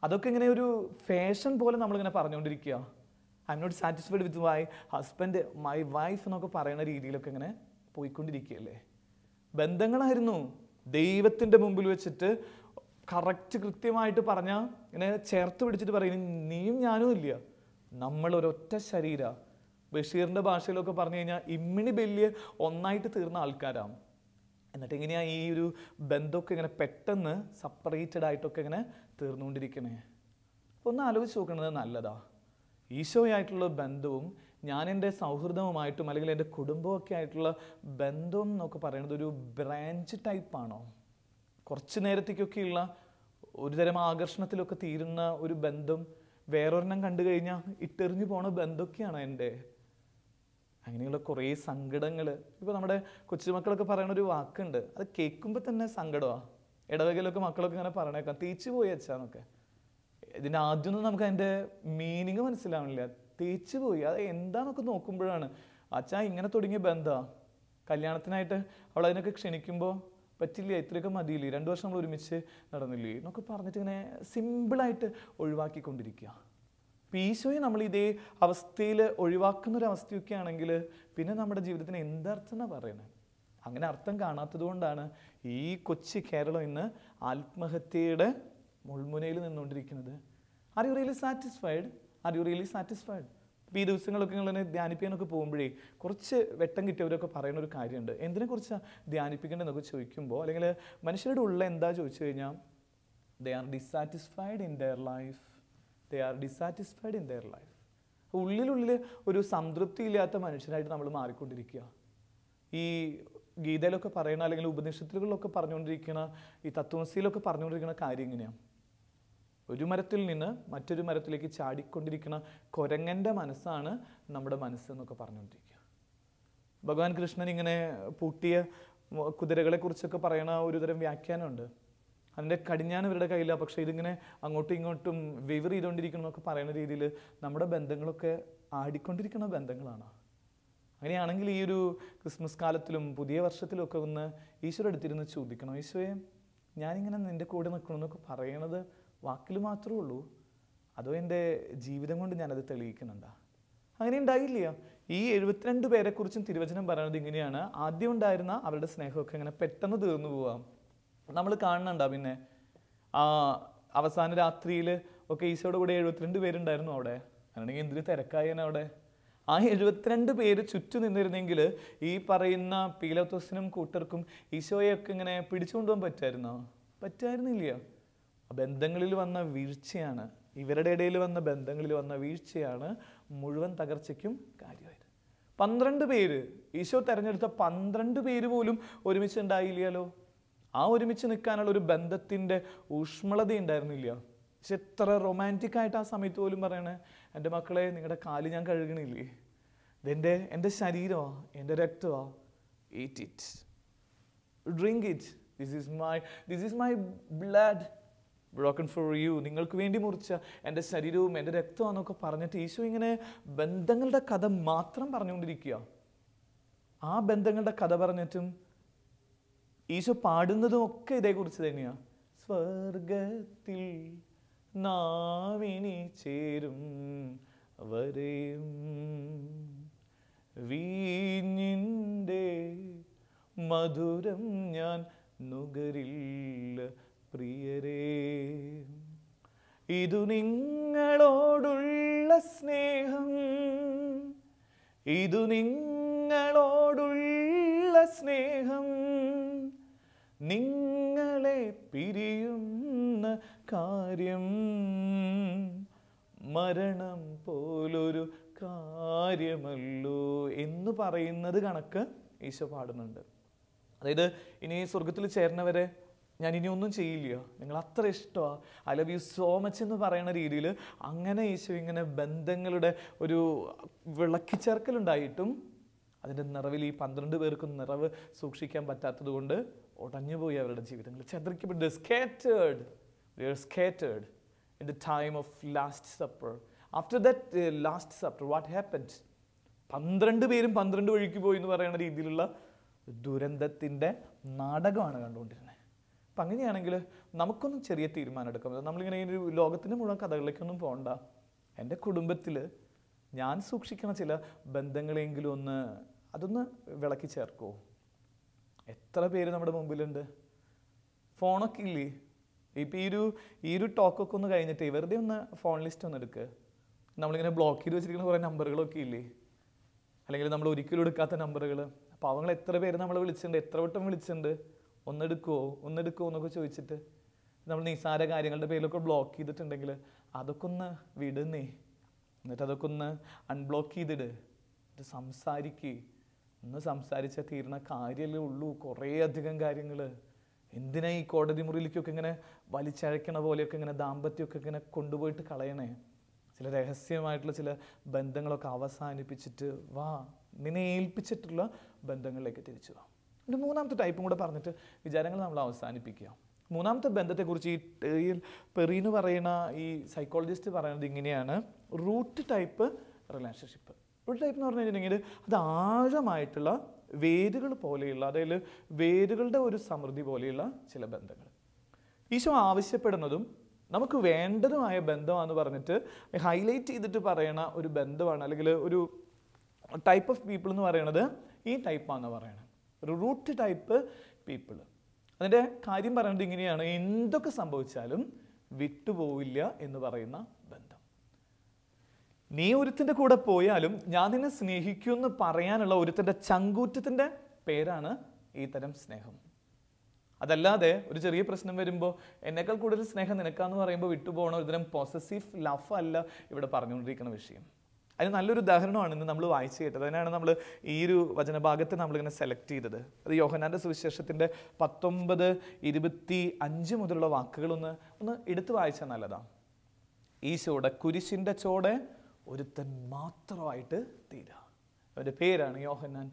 അതൊക്കെ ഇങ്ങനെ ഒരു ഫാഷൻ പോലെ നമ്മളിങ്ങനെ പറഞ്ഞുകൊണ്ടിരിക്കുക. I am not satisfied with my husband, my wife എന്നൊക്കെ പറയുന്ന രീതിയിലൊക്കെ ഇങ്ങനെ പോയിക്കൊണ്ടിരിക്കുകയല്ലേ. ബന്ധങ്ങളായിരുന്നു ദൈവത്തിൻ്റെ മുമ്പിൽ വെച്ചിട്ട് കറക്റ്റ് കൃത്യമായിട്ട് പറഞ്ഞാൽ ഇങ്ങനെ ചേർത്ത് പിടിച്ചിട്ട് പറയും നീയും ഞാനും ഇല്ല, നമ്മൾ ഒരൊറ്റ ശരീര. ബഷീറിൻ്റെ ഭാഷയിലൊക്കെ പറഞ്ഞു കഴിഞ്ഞാൽ ഇമ്മിണി ബല്യ ഒന്നായിട്ട് തീർന്ന ആൾക്കാരാണ്. എന്നിട്ട് എങ്ങനെയാണ് ഈ ഒരു ബന്ധമൊക്കെ ഇങ്ങനെ പെട്ടെന്ന് സെപ്പറേറ്റഡ് ആയിട്ടൊക്കെ ഇങ്ങനെ തീർന്നുകൊണ്ടിരിക്കണേ. ഒന്ന് ആലോചിച്ച് നോക്കുന്നത് നല്ലതാ. ഈശോയായിട്ടുള്ള ബന്ധവും ഞാൻ എൻ്റെ സൗഹൃദവുമായിട്ടും അല്ലെങ്കിൽ എൻ്റെ കുടുംബമൊക്കെ ആയിട്ടുള്ള ബന്ധം എന്നൊക്കെ പറയുന്നത് ഒരു ബ്രാഞ്ച് ടൈപ്പാണോ? കുറച്ച് നേരത്തേക്കൊക്കെയുള്ള ഒരുതരം ആകർഷണത്തിലൊക്കെ തീരുന്ന ഒരു ബന്ധം വേറൊരെണ്ണം കണ്ടു കഴിഞ്ഞാൽ ഇട്ടെറിഞ്ഞു പോണ ബന്ധമൊക്കെയാണ് എൻ്റെ. അങ്ങനെയുള്ള കുറേ സങ്കടങ്ങൾ. ഇപ്പോൾ നമ്മുടെ കൊച്ചുമക്കളൊക്കെ പറയുന്ന ഒരു വാക്കുണ്ട്, അത് കേൾക്കുമ്പോൾ തന്നെ സങ്കടമാണ്. ഇടവകയിലൊക്കെ മക്കളൊക്കെ ഇങ്ങനെ പറയണേക്കാം തേച്ചു പോയി അച്ഛാന്നൊക്കെ. ഇതിൻ്റെ ആദ്യമൊന്നും നമുക്ക് അതിൻ്റെ മീനിങ് മനസ്സിലാവണില്ല. തേച്ചു പോയി അത് എന്താന്നൊക്കെ നോക്കുമ്പോഴാണ് അച്ഛാ ഇങ്ങനെ തുടങ്ങിയ ബന്ധമാണ്. കല്യാണത്തിനായിട്ട് അവൾ അതിനൊക്കെ ക്ഷണിക്കുമ്പോൾ പറ്റില്ല, ഇത്രയൊക്കെ മതിയില്ലേ, 2 വർഷം നമ്മൾ ഒരുമിച്ച് നടന്നില്ലേ എന്നൊക്കെ പറഞ്ഞിട്ട് ഇങ്ങനെ സിമ്പിളായിട്ട് ഒഴിവാക്കിക്കൊണ്ടിരിക്കുക. അപ്പോൾ ഈശോയെ നമ്മൾ ഇതേ അവസ്ഥയിൽ ഒഴിവാക്കുന്നൊരവസ്ഥയൊക്കെ ആണെങ്കിൽ പിന്നെ നമ്മുടെ ജീവിതത്തിന് എന്തർത്ഥം എന്നാണ് പറയണത്? അങ്ങനെ അർത്ഥം കാണാത്തത് കൊണ്ടാണ് ഈ കൊച്ചു കേരളം ഇന്ന് ആത്മഹത്യയുടെ മുൾമുനയിൽ നിന്നുകൊണ്ടിരിക്കുന്നത്. Are you really satisfied? Are you really satisfied? ഇപ്പോൾ ഈ ദിവസങ്ങളൊക്കെ നിങ്ങൾ ധ്യാനിപ്പിക്കാനൊക്കെ പോകുമ്പോഴേ കുറച്ച് വെട്ടം കിട്ടിയവരൊക്കെ പറയുന്ന ഒരു കാര്യമുണ്ട്. എന്തിനെക്കുറിച്ചാണ് ധ്യാനിപ്പിക്കേണ്ടതെന്നൊക്കെ ചോദിക്കുമ്പോൾ അല്ലെങ്കിൽ മനുഷ്യരുടെ ഉള്ളിൽ എന്താ ചോദിച്ചു കഴിഞ്ഞാൽ they are dissatisfied in their life. They are dissatisfied in their life. ഉള്ളിലുള്ളിൽ ഒരു സംതൃപ്തി ഇല്ലാത്ത മനുഷ്യരായിട്ട് നമ്മൾ മാറിക്കൊണ്ടിരിക്കുക. ഈ ഗീതയിലൊക്കെ പറയുന്ന അല്ലെങ്കിൽ ഉപനിഷത്തുകളിലൊക്കെ പറഞ്ഞുകൊണ്ടിരിക്കുന്ന ഈ തത്വമസിയിലൊക്കെ പറഞ്ഞുകൊണ്ടിരിക്കുന്ന കാര്യം ഇങ്ങനെയാണ്. ഒരു മരത്തിൽ നിന്ന് മറ്റൊരു മരത്തിലേക്ക് ചാടിക്കൊണ്ടിരിക്കുന്ന കുരങ്ങൻ്റെ മനസ്സാണ് നമ്മുടെ മനസ്സെന്നൊക്കെ പറഞ്ഞുകൊണ്ടിരിക്കുക. ഭഗവാൻ കൃഷ്ണൻ ഇങ്ങനെ പൂട്ടിയ കുതിരകളെ കുറിച്ചൊക്കെ പറയുന്ന ഒരുതരം വ്യാഖ്യാനമുണ്ട്. അതിൻ്റെ കടിഞ്ഞാൻ ഇവരുടെ കയ്യിലാണ്, പക്ഷേ ഇതിങ്ങനെ അങ്ങോട്ടും ഇങ്ങോട്ടും വെവർ ചെയ്തുകൊണ്ടിരിക്കണം എന്നൊക്കെ പറയുന്ന രീതിയിൽ നമ്മുടെ ബന്ധങ്ങളൊക്കെ ആടിക്കൊണ്ടിരിക്കുന്ന ബന്ധങ്ങളാണ്. അങ്ങനെയാണെങ്കിൽ ഈ ഒരു ക്രിസ്മസ് കാലത്തിലും പുതിയ വർഷത്തിലും ഒക്കെ ഒന്ന് ഈശോയുടെ അടുത്തിരുന്ന് ചോദിക്കണം, ഈശോയെ ഞാനിങ്ങനെ നിൻ്റെ കൂടെ നിൽക്കണമെന്നൊക്കെ പറയണത് വാക്കിൽ മാത്രമേ ഉള്ളൂ, അതോ എൻ്റെ ജീവിതം കൊണ്ട് ഞാനത് തെളിയിക്കുന്നുണ്ടാ? അങ്ങനെ ഉണ്ടായില്ല. ഈ 72 പേരെക്കുറിച്ചും തിരുവചനം പറയുന്നത് ഇങ്ങനെയാണ്. ആദ്യം ഉണ്ടായിരുന്ന അവരുടെ സ്നേഹമൊക്കെ ഇങ്ങനെ പെട്ടെന്ന് തീർന്നു പോവാം. നമ്മൾ കാണുന്നുണ്ടാ പിന്നെ അവസാന രാത്രിയിൽ ഒക്കെ ഈശോയുടെ കൂടെ 72 പേരുണ്ടായിരുന്നു അവിടെ. അങ്ങനെയാണെങ്കിൽ എന്തിനു തിരക്കായന അവിടെ. ആ 72 പേര് ചുറ്റു നിന്നിരുന്നെങ്കിൽ ഈ പറയുന്ന പീലാത്തോസിനും കൂട്ടർക്കും ഈശോയൊക്കെ ഇങ്ങനെ പിടിച്ചുകൊണ്ടുപോകാൻ പറ്റുമായിരുന്നോ? പറ്റുമായിരുന്നില്ല. ബന്ധങ്ങളിൽ വന്ന വീഴ്ചയാണ്, ഇവരുടെ ഇടയിൽ വന്ന ബന്ധങ്ങളിൽ വന്ന വീഴ്ചയാണ് മുഴുവൻ തകർച്ചയ്ക്കും കാര്യമായത്. 12 പേര്, ഈശോ തെരഞ്ഞെടുത്ത 12 പേര് പോലും ഒരുമിച്ച് ഉണ്ടായില്ലല്ലോ. ആ ഒരുമിച്ച് നിൽക്കാനുള്ള ഒരു ബന്ധത്തിൻ്റെ ഊഷ്മളത ഉണ്ടായിരുന്നില്ല. പക്ഷെ എത്ര റൊമാൻറ്റിക് ആയിട്ട് ആ സമയത്ത് പോലും പറയണേ, എൻ്റെ മക്കളെ നിങ്ങളുടെ കാല് ഞാൻ കഴുകണില്ലേ, എൻ്റെ ശരീരമാണ്, എൻ്റെ രക്തമാണ്, eat it, drink it, this is my blood broken for you, നിങ്ങൾക്ക് വേണ്ടി മുറിച്ച എൻ്റെ ശരീരവും എൻ്റെ രക്തമാണെന്നൊക്കെ പറഞ്ഞിട്ട് ഈശോ ഇങ്ങനെ ബന്ധങ്ങളുടെ കഥ മാത്രം പറഞ്ഞുകൊണ്ടിരിക്കുക. ആ ബന്ധങ്ങളുടെ കഥ പറഞ്ഞിട്ടും ഈശോ പാടുന്നതും ഒക്കെ ഇതേക്കുറിച്ച് തന്നെയാണ്. സ്വർഗത്തിൽ നാവിനി ചേരും വരെയും വീഞ്ഞിൻ്റെ മധുരം ഞാൻ നുകരില്ല പ്രിയരേ, ഇതു നിങ്ങളോടുള്ള സ്നേഹം, ഇതു നിങ്ങളോടുള്ള സ്നേഹം, നിങ്ങളെ പിരിയുന്ന കാര്യം മരണം പോലൊരു കാര്യമല്ലോ എന്ന് പറയുന്നത് കണക്ക് ഈശോ പാടുന്നുണ്ട്. അതായത് ഇനി സ്വർഗത്തിൽ ചേർന്നവരെ ഞാൻ ഇനി ഒന്നും ചെയ്യില്ല, നിങ്ങൾ അത്ര ഇഷ്ടമാണ്, I love you so much എന്ന് പറയുന്ന രീതിയിൽ അങ്ങനെ ഈശോ ഇങ്ങനെ ബന്ധങ്ങളുടെ ഒരു വിളക്കിച്ചേർക്കലുണ്ടായിട്ടും അതിൻ്റെ നിറവിൽ ഈ 12 പേർക്കും നിറവ് സൂക്ഷിക്കാൻ പറ്റാത്തത് കൊണ്ട് ഉടഞ്ഞുപോയി അവരുടെ ജീവിതങ്ങൾ, ചന്ദ്രിക്കപ്പെട്ട് scattered in the time of Last Supper. After that Last Supper, what happened? 12 പേരും 12 വഴിക്ക് പോയി എന്ന് പറയുന്ന രീതിയിലുള്ള ദുരന്തത്തിൻ്റെ നാടകമാണ് കണ്ടുകൊണ്ടിരുന്നത്. അപ്പം അങ്ങനെയാണെങ്കിൽ നമുക്കൊന്നും ചെറിയ തീരുമാനം എടുക്കാം. നമ്മളിങ്ങനെ ഈ ഒരു ലോകത്തിൻ്റെ മുഴുവൻ കഥകളിലേക്കൊന്നും പോകണ്ട. എൻ്റെ കുടുംബത്തിൽ ഞാൻ സൂക്ഷിക്കണ ചില ബന്ധങ്ങളെങ്കിലും അതൊന്ന് വിളക്കി ചേർക്കുമോ? എത്ര പേര് നമ്മുടെ മുമ്പിലുണ്ട്? ഫോണൊക്കെ ഇല്ലേ? ഇപ്പം ഈ ഒരു ടോക്കൊക്കെ ഒന്ന് കഴിഞ്ഞിട്ട് വെറുതെ ഒന്ന് ഫോൺ ലിസ്റ്റ് ഒന്ന് എടുക്കുക. നമ്മളിങ്ങനെ ബ്ലോക്ക് ചെയ്ത് വെച്ചിരിക്കുന്ന കുറേ നമ്പറുകളൊക്കെ ഇല്ലേ? അല്ലെങ്കിൽ നമ്മൾ ഒരിക്കലും എടുക്കാത്ത നമ്പറുകൾ. അപ്പോൾ അവങ്ങൾ എത്ര പേര് നമ്മൾ വിളിച്ചിട്ടുണ്ട്, എത്ര വട്ടം വിളിച്ചിട്ടുണ്ട്, ഒന്നെടുക്കുമോ എന്നൊക്കെ ചോദിച്ചിട്ട് നമ്മൾ നിസ്സാര കാര്യങ്ങളുടെ പേരിലൊക്കെ ബ്ലോക്ക് ചെയ്തിട്ടുണ്ടെങ്കിൽ അതൊക്കെ ഒന്ന് വിടുന്നേ. എന്നിട്ട് അതൊക്കെ ഒന്ന് അൺബ്ലോക്ക് ചെയ്തിട്. എന്നിട്ട് ഒന്ന് സംസാരിച്ചാൽ തീരുന്ന കാര്യമല്ലേ ഉള്ളൂ. കുറേ അധികം കാര്യങ്ങൾ എന്തിനാ ഈ കോടതി മുറിയിലേക്കൊക്കെ ഇങ്ങനെ വലിച്ചഴക്കണ പോലെയൊക്കെ ഇങ്ങനെ ദാമ്പത്യമൊക്കെ ഇങ്ങനെ കൊണ്ടുപോയിട്ട് കളയണേ? ചില രഹസ്യമായിട്ടുള്ള ചില ബന്ധങ്ങളൊക്കെ അവസാനിപ്പിച്ചിട്ട് വാ, നിന്നെ ഏൽപ്പിച്ചിട്ടുള്ള ബന്ധങ്ങളിലേക്ക് തിരിച്ചു വാ. ഒരു മൂന്നാമത്തെ ടൈപ്പും കൂടെ പറഞ്ഞിട്ട് വിചാരങ്ങൾ നമ്മൾ അവസാനിപ്പിക്കുക. മൂന്നാമത്തെ ബന്ധത്തെക്കുറിച്ച് ഈ പെറി എന്ന് പറയുന്ന ഈ സൈക്കോളജിസ്റ്റ് പറയുന്നത് ഇങ്ങനെയാണ്: root type relationship. Root type എന്ന് പറഞ്ഞു കഴിഞ്ഞിട്ടുണ്ടെങ്കിൽ അത് ആഴമായിട്ടുള്ള വേരുകൾ പോലെയുള്ള, അതായത് വേരുകളുടെ ഒരു സമൃദ്ധി പോലെയുള്ള ചില ബന്ധങ്ങൾ. ഈശോ ആവശ്യപ്പെടുന്നതും നമുക്ക് വേണ്ടതുമായ ബന്ധമാണെന്ന് പറഞ്ഞിട്ട് ഹൈലൈറ്റ് ചെയ്തിട്ട് പറയണ ഒരു ബന്ധമാണ്, അല്ലെങ്കിൽ ഒരു ടൈപ്പ് ഓഫ് പീപ്പിൾ എന്ന് പറയുന്നത് ഈ ടൈപ്പാണെന്ന് പറയണത്. ഒരു റൂട്ട് ടൈപ്പ് പീപ്പിൾ. അതിൻ്റെ കാര്യം പറയുന്നത് ഇങ്ങനെയാണ്: എന്തൊക്കെ സംഭവിച്ചാലും വിട്ടുപോവില്ല എന്ന് പറയുന്ന ബന്ധം. നീ ഒരുത്തിൻ്റെ കൂടെ പോയാലും ഞാൻ നിന്നെ സ്നേഹിക്കുമെന്ന് പറയാനുള്ള ഒരുത്തൻ്റെ ചങ്കൂറ്റത്തിൻ്റെ പേരാണ് ഈ തരം സ്നേഹം. അതല്ലാതെ ഒരു ചെറിയ പ്രശ്നം വരുമ്പോൾ എന്നേക്കാൾ കൂടുതൽ സ്നേഹം നിനക്കാന്ന് പറയുമ്പോൾ വിട്ടുപോകണ ഒരുതരം പോസസീവ് ലവ് അല്ല ഇവിടെ പറഞ്ഞുകൊണ്ടിരിക്കുന്ന വിഷയം. അതിന് നല്ലൊരു ഉദാഹരണമാണ് ഇന്ന് നമ്മൾ വായിച്ചു കേട്ടത്. അതിനാണ് നമ്മൾ ഈ ഒരു വചനഭാഗത്തെ നമ്മളിങ്ങനെ സെലക്ട് ചെയ്തത്. അത് യോഹന്നാൻ്റെ സുവിശേഷത്തിൻ്റെ 19:25 മുതലുള്ള വാക്കുകളൊന്ന് എടുത്തു വായിച്ചാൽ നല്ലതാണ്. ഈശോയുടെ കുരിശിൻ്റെ ചോടെ ഒരുത്തൻ മാത്രമായിട്ട് തീരുക. അവൻ്റെ പേരാണ് യോഹന്നാൻ.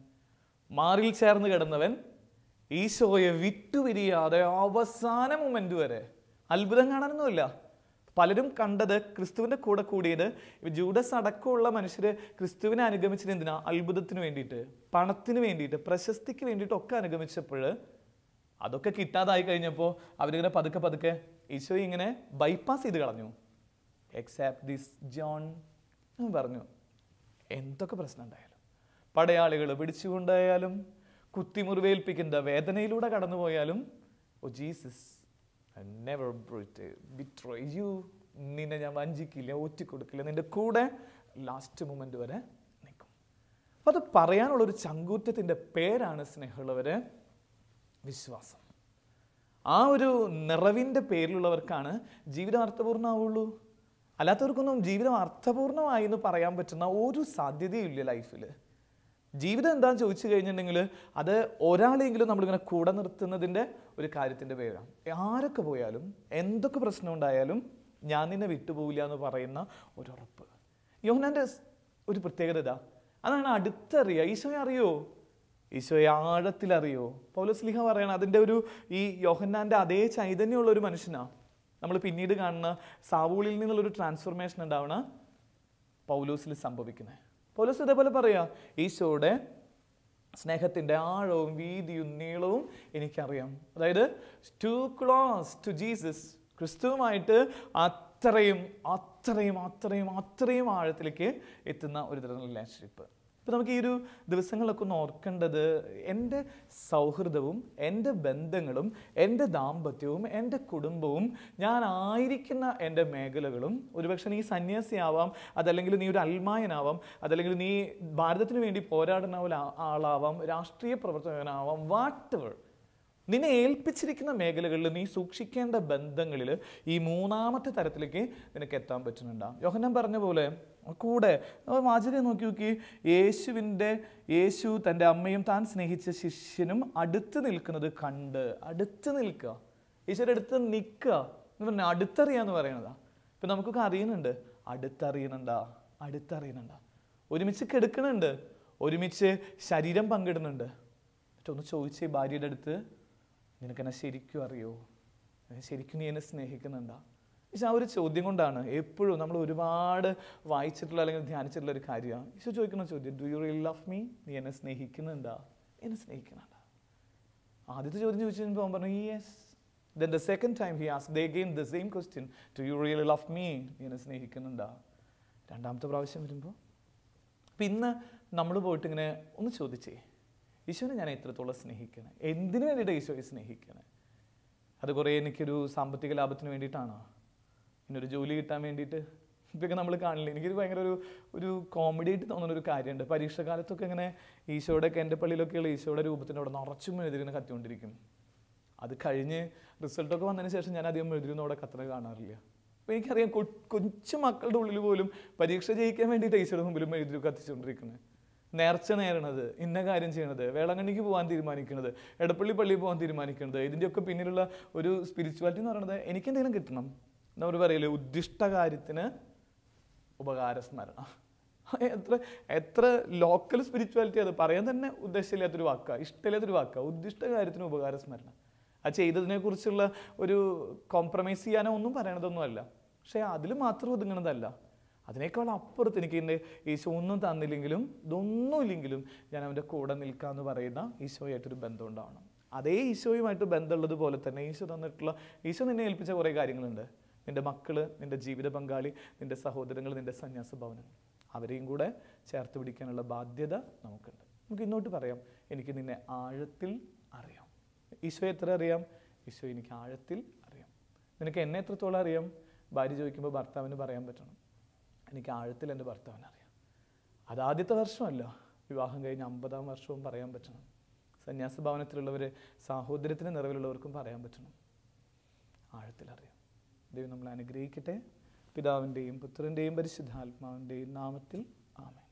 മാറിൽ ചേർന്ന് കിടന്നവൻ ഈശോയെ വിട്ടുപിരിയാതെ അവസാന മൊമെന്റ് വരെ. അത്ഭുതം കാണാനൊന്നുമില്ല. പലരും കണ്ടത് ക്രിസ്തുവിൻ്റെ കൂടെ കൂടിയത് ജൂഡസ് അടക്കമുള്ള മനുഷ്യർ ക്രിസ്തുവിനെ അനുഗമിച്ചത് എന്തിനാ? അത്ഭുതത്തിന് വേണ്ടിയിട്ട്, പണത്തിന് വേണ്ടിയിട്ട്, പ്രശസ്തിക്ക് വേണ്ടിയിട്ടൊക്കെ അനുഗമിച്ചപ്പോൾ അതൊക്കെ കിട്ടാതായി കഴിഞ്ഞപ്പോൾ അവരിങ്ങനെ പതുക്കെ ഈശോ ഇങ്ങനെ ബൈപ്പാസ് ചെയ്ത് കളഞ്ഞു. എക്സെപ്റ്റ് ദിസ് ജോൺ എന്ന് പറഞ്ഞു. എന്തൊക്കെ പ്രശ്നം ഉണ്ടായാലും, പടയാളികൾ പിടിച്ചുകൊണ്ടായാലും, കുത്തിമുറിവേൽപ്പിക്കുന്ന വേദനയിലൂടെ കടന്നുപോയാലും, oh Jesus, I never betray you. നിന്നെ ഞാൻ വഞ്ചിക്കില്ല, ഒറ്റിക്കൊടുക്കില്ല, നിന്റെ കൂടെ ലാസ്റ്റ് മൊമെന്റ് വരെ നിൽക്കും. അപ്പോൾ അത് പറയാനുള്ളൊരു ചങ്കൂറ്റത്തിൻ്റെ പേരാണ് സ്നേഹമുള്ളവരെ വിശ്വാസം. ആ ഒരു നിറവിൻ്റെ പേരിലുള്ളവർക്കാണ് ജീവിതം അർത്ഥപൂർണ്ണമാവുള്ളൂ. അല്ലാത്തവർക്കൊന്നും ജീവിതം അർത്ഥപൂർണ്ണമായി എന്ന് പറയാൻ പറ്റുന്ന ഒരു സാധ്യതയില്ല ലൈഫിൽ. ജീവിതം എന്താണെന്ന് ചോദിച്ചു കഴിഞ്ഞിട്ടുണ്ടെങ്കിൽ അത് ഒരാളെങ്കിലും നമ്മളിങ്ങനെ കൂടെ നിർത്തുന്നതിൻ്റെ ഒരു കാര്യത്തിൻ്റെ പേരാണ്. ആരൊക്കെ പോയാലും എന്തൊക്കെ പ്രശ്നം ഉണ്ടായാലും ഞാൻ നിന്നെ വിട്ടുപോകില്ല എന്ന് പറയുന്ന ഒരുറപ്പ്. യോഹന്നാൻ്റെ ഒരു പ്രത്യേകത ഇതാ, അതാണ് അടുത്തറിയുക. ഈശോയെ അറിയോ? ഈശോയെ ആഴത്തിലറിയോ? പൗലോസ്ലീഹ പറയണം അതിൻ്റെ ഒരു ഈ യോഹന്നാൻ്റെ അതേ ചൈതന്യമുള്ള ഒരു മനുഷ്യനാണ് നമ്മൾ പിന്നീട് കാണുന്ന സാവൂളിൽ നിന്നുള്ളൊരു ട്രാൻസ്ഫോർമേഷൻ ഉണ്ടാവണ പൗലോസിൽ സംഭവിക്കുന്നത്. പൗലോസ് ഇതേപോലെ പറയാ, ഈശോയുടെ സ്നേഹത്തിൻ്റെ ആഴവും വീതിയും നീളവും എനിക്കറിയാം. അതായത് ടു ക്ലോസ് ടു ജീസസ്, ക്രിസ്തുവുമായിട്ട് അത്രയും അത്രയും അത്രയും അത്രയും ആഴത്തിലേക്ക് എത്തുന്ന ഒരു തരം റിലേഷൻഷിപ്പ്. ഇപ്പം നമുക്ക് ഈ ഒരു ദിവസങ്ങളിലൊക്കെ ഒന്ന് ഓർക്കേണ്ടത്, എൻ്റെ സൗഹൃദവും എൻ്റെ ബന്ധങ്ങളും എൻ്റെ ദാമ്പത്യവും എൻ്റെ കുടുംബവും ഞാൻ ആയിരിക്കുന്ന എൻ്റെ മേഖലകളും, ഒരുപക്ഷെ നീ സന്യാസിയാവാം, അതല്ലെങ്കിൽ നീ ഒരു അൽമായനാവാം, അതല്ലെങ്കിൽ നീ ഭാരതത്തിന് വേണ്ടി പോരാടുന്ന ആളാവാം, രാഷ്ട്രീയ പ്രവർത്തകനാവാം, വാട്ടെവർ നിന്നെ ഏൽപ്പിച്ചിരിക്കുന്ന മേഖലകളിൽ നീ സൂക്ഷിക്കേണ്ട ബന്ധങ്ങളിൽ ഈ മൂന്നാമത്തെ തരത്തിലേക്ക് നിനക്ക് എത്താൻ പറ്റുന്നുണ്ടാ. യോഹന്നാൻ പറഞ്ഞ പോലെ കൂടെ വാചകം നോക്കി യേശു തൻ്റെ അമ്മയും താൻ സ്നേഹിച്ച ശിഷ്യനും അടുത്ത് നിൽക്കുന്നത് കണ്ട്, അടുത്ത് നിൽക്കുക, ഈശോയുടെ അടുത്ത് നിൽക്കുക എന്ന് പറഞ്ഞാൽ അടുത്തറിയാന്ന് പറയണതാ. ഇപ്പം നമുക്കൊക്കെ അറിയുന്നുണ്ട്, അടുത്തറിയുന്നുണ്ടാ, ഒരുമിച്ച് കിടക്കണുണ്ട്, ഒരുമിച്ച് ശരീരം പങ്കിടുന്നുണ്ട്. മറ്റൊന്ന് ചോദിച്ചേ ഭാര്യയുടെ അടുത്ത്, നിനക്കെന്നെ ശരിക്കും അറിയോ? ശരിക്കും നീ എന്നെ സ്നേഹിക്കുന്നുണ്ടാ? ഈശോ ആ ഒരു ചോദ്യം കൊണ്ടാണ് എപ്പോഴും നമ്മൾ ഒരുപാട് വായിച്ചിട്ടുള്ള അല്ലെങ്കിൽ ധ്യാനിച്ചിട്ടുള്ള ഒരു കാര്യമാണ്. ഈശോ ചോദിക്കുന്ന ചോദ്യം, do you really love me? നീ എന്നെ സ്നേഹിക്കുന്നുണ്ടാ? എന്നെ സ്നേഹിക്കുന്നുണ്ടാ? ആദ്യത്തെ ചോദ്യം ചോദിച്ചു കഴിഞ്ഞപ്പോൾ അവൻ പറഞ്ഞു yes. Then the second time he asked, they again the same question, do you really love me? നീ എന്നെ സ്നേഹിക്കുന്നുണ്ടാ? രണ്ടാമത്തെ പ്രാവശ്യം വരുമ്പോൾ അപ്പം ഇന്ന് നമ്മൾ പോയിട്ട് ഇങ്ങനെ ഒന്ന് ചോദിച്ചേ, ഈശോനെ ഞാൻ എത്രത്തോളം സ്നേഹിക്കണേ? എന്തിനു വേണ്ടിയിട്ട് ഈശോയെ സ്നേഹിക്കണേ? അത് കുറേ എനിക്കൊരു സാമ്പത്തിക ലാഭത്തിന് വേണ്ടിയിട്ടാണോ? ഇന്നൊരു ജോലി കിട്ടാൻ വേണ്ടിയിട്ട്? ഇതൊക്കെ നമ്മൾ കാണില്ല. എനിക്കൊരു ഭയങ്കര ഒരു കോമഡി ആയിട്ട് തോന്നുന്ന ഒരു കാര്യമുണ്ട്. പരീക്ഷ കാലത്തൊക്കെ ഇങ്ങനെ ഈശോയുടെയൊക്കെ എൻ്റെ പള്ളിയിലൊക്കെയുള്ള ഈശോയുടെ രൂപത്തിൻ്റെ അവിടെ നിറച്ചും എഴുതിരുന്ന് കത്തിക്കൊണ്ടിരിക്കും. അത് കഴിഞ്ഞ് റിസൾട്ടൊക്കെ വന്നതിന് ശേഷം ഞാൻ അധികം എഴുതിരുന്ന അവിടെ കത്തറ കാണാറില്ല. അപ്പോൾ എനിക്കറിയാം കൊച്ചു മക്കളുടെ ഉള്ളിൽ പോലും പരീക്ഷ ജയിക്കാൻ വേണ്ടിയിട്ട് ഈശോയുടെ മുമ്പിലും എഴുതി കത്തിച്ചുകൊണ്ടിരിക്കുന്നത്, നേർച്ച നേരണത്, ഇന്ന കാര്യം ചെയ്യണത്, വേളാങ്കണ്ണിക്ക് പോകാൻ തീരുമാനിക്കുന്നത്, എടപ്പള്ളി പള്ളിയിൽ പോകാൻ തീരുമാനിക്കുന്നത്, ഇതിൻ്റെയൊക്കെ പിന്നിലുള്ള ഒരു സ്പിരിച്വാലിറ്റി എന്ന് പറയുന്നത് എനിക്ക് എന്തെങ്കിലും കിട്ടണം. നമ്മൾ പറയില്ലേ, ഉദ്ദിഷ്ട കാര്യത്തിന് ഉപകാരസ്മരണ. എത്ര ലോക്കൽ സ്പിരിച്വാലിറ്റി അത് പറയാൻ തന്നെ ഉദ്ദേശമില്ലാത്തൊരു വാക്കാണ്, ഇഷ്ടമില്ലാത്തൊരു വാക്കാണ്. ഉദ്ദിഷ്ട കാര്യത്തിന് ഉപകാരസ്മരണ. ആ ചെയ്തതിനെ കുറിച്ചുള്ള ഒരു കോംപ്രമൈസ് ചെയ്യാനോ ഒന്നും പറയണതൊന്നുമല്ല. പക്ഷേ അതിൽ മാത്രം ഒതുങ്ങണതല്ല, അതിനേക്കാൾ അപ്പുറത്ത് എനിക്ക് എൻ്റെ ഈശോ ഒന്നും തന്നില്ലെങ്കിലും ഇതൊന്നുമില്ലെങ്കിലും ഞാൻ അവൻ്റെ കൂടെ നിൽക്കാമെന്ന് പറയുന്ന ഈശോയായിട്ടൊരു ബന്ധം ഉണ്ടാവണം. അതേ ഈശോയുമായിട്ട് ബന്ധമുള്ളത് പോലെ തന്നെ ഈശോ നിന്നെ ഏൽപ്പിച്ച കുറേ കാര്യങ്ങളുണ്ട്. നിൻ്റെ മക്കൾ, നിൻ്റെ ജീവിത പങ്കാളി, നിൻ്റെ സഹോദരങ്ങൾ, നിൻ്റെ സന്യാസ ഭവനം, അവരെയും കൂടെ ചേർത്ത് പിടിക്കാനുള്ള ബാധ്യത നമുക്കുണ്ട്. നമുക്ക് ഇന്നോട്ട് പറയാം, എനിക്ക് നിന്നെ ആഴത്തിൽ അറിയാം. ഈശോ എത്ര അറിയാം? ഈശോ എനിക്ക് ആഴത്തിൽ അറിയാം. നിനക്ക് എന്നെ എത്രത്തോളം അറിയാം? ഭാര്യ ചോദിക്കുമ്പോൾ ഭർത്താവിന് പറയാൻ പറ്റണം, എനിക്ക് ആഴത്തിൽ എൻ്റെ ഭർത്താവിനെ അറിയാം. അതാദ്യത്തെ വർഷമല്ല, വിവാഹം കഴിഞ്ഞ് 50-ാം വർഷവും പറയാൻ പറ്റണം. സന്യാസ ഭവനത്തിലുള്ളവർ സാഹോദര്യത്തിന് നിറവിലുള്ളവർക്കും പറയാൻ പറ്റണം, ആഴത്തിലറിയാം. ദൈവം നമ്മളെ അനുഗ്രഹിക്കട്ടെ. പിതാവിൻ്റെയും പുത്രൻ്റെയും പരിശുദ്ധാത്മാവിൻ്റെയും നാമത്തിൽ ആമേൻ.